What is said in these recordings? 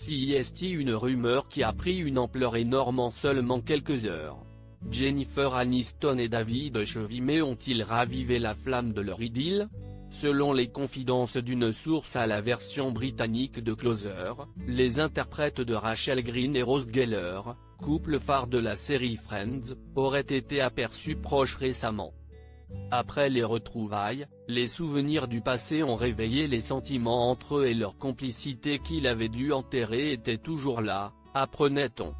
C'est une rumeur qui a pris une ampleur énorme en seulement quelques heures. Jennifer Aniston et David Chevalier ont-ils ravivé la flamme de leur idylle? Selon les confidences d'une source à la version britannique de Closer, les interprètes de Rachel Green et Ross Geller, couple phare de la série Friends, auraient été aperçus proches récemment. Après les retrouvailles, les souvenirs du passé ont réveillé les sentiments entre eux et leur complicité qu'il avait dû enterrer était toujours là, apprenait-on.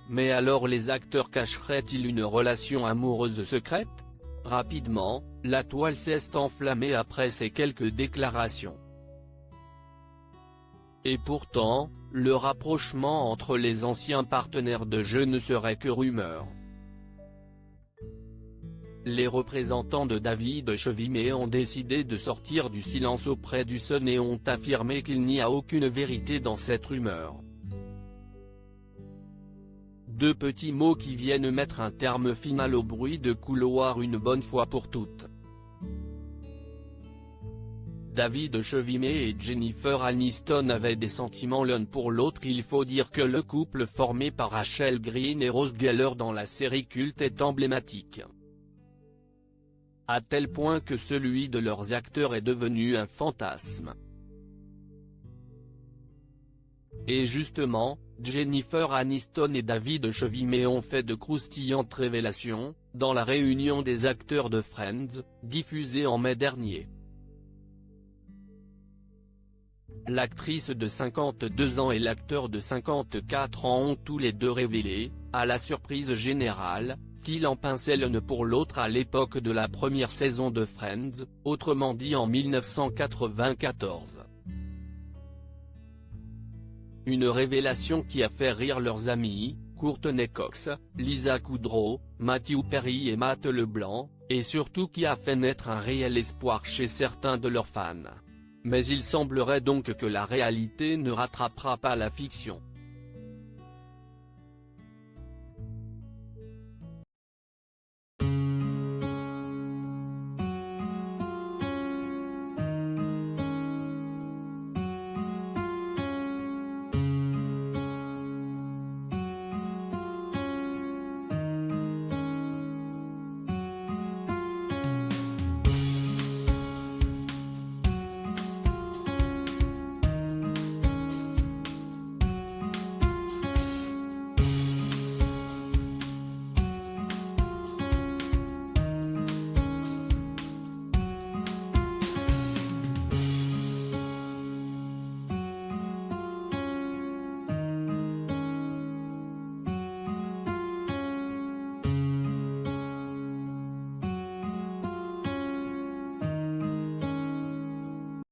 Mais alors les acteurs cacheraient-ils une relation amoureuse secrète? Rapidement, la toile s'est enflammée après ces quelques déclarations. Et pourtant, le rapprochement entre les anciens partenaires de jeu ne serait que rumeur. Les représentants de David Chevalier ont décidé de sortir du silence auprès du Sun et ont affirmé qu'il n'y a aucune vérité dans cette rumeur. Deux petits mots qui viennent mettre un terme final au bruit de couloir une bonne fois pour toutes. David Chevalier et Jennifer Aniston avaient des sentiments l'un pour l'autre. Il faut dire que le couple formé par Rachel Green et Ross Geller dans la série culte est emblématique. À tel point que celui de leurs acteurs est devenu un fantasme. Et justement, Jennifer Aniston et David Chevalier ont fait de croustillantes révélations, dans la réunion des acteurs de Friends, diffusée en mai dernier. L'actrice de 52 ans et l'acteur de 54 ans ont tous les deux révélé, à la surprise générale, qu'ils en pinçaient l'un pour l'autre à l'époque de la première saison de Friends, autrement dit en 1994. Une révélation qui a fait rire leurs amis, Courtney Cox, Lisa Kudrow, Matthew Perry et Matt LeBlanc, et surtout qui a fait naître un réel espoir chez certains de leurs fans. Mais il semblerait donc que la réalité ne rattrapera pas la fiction.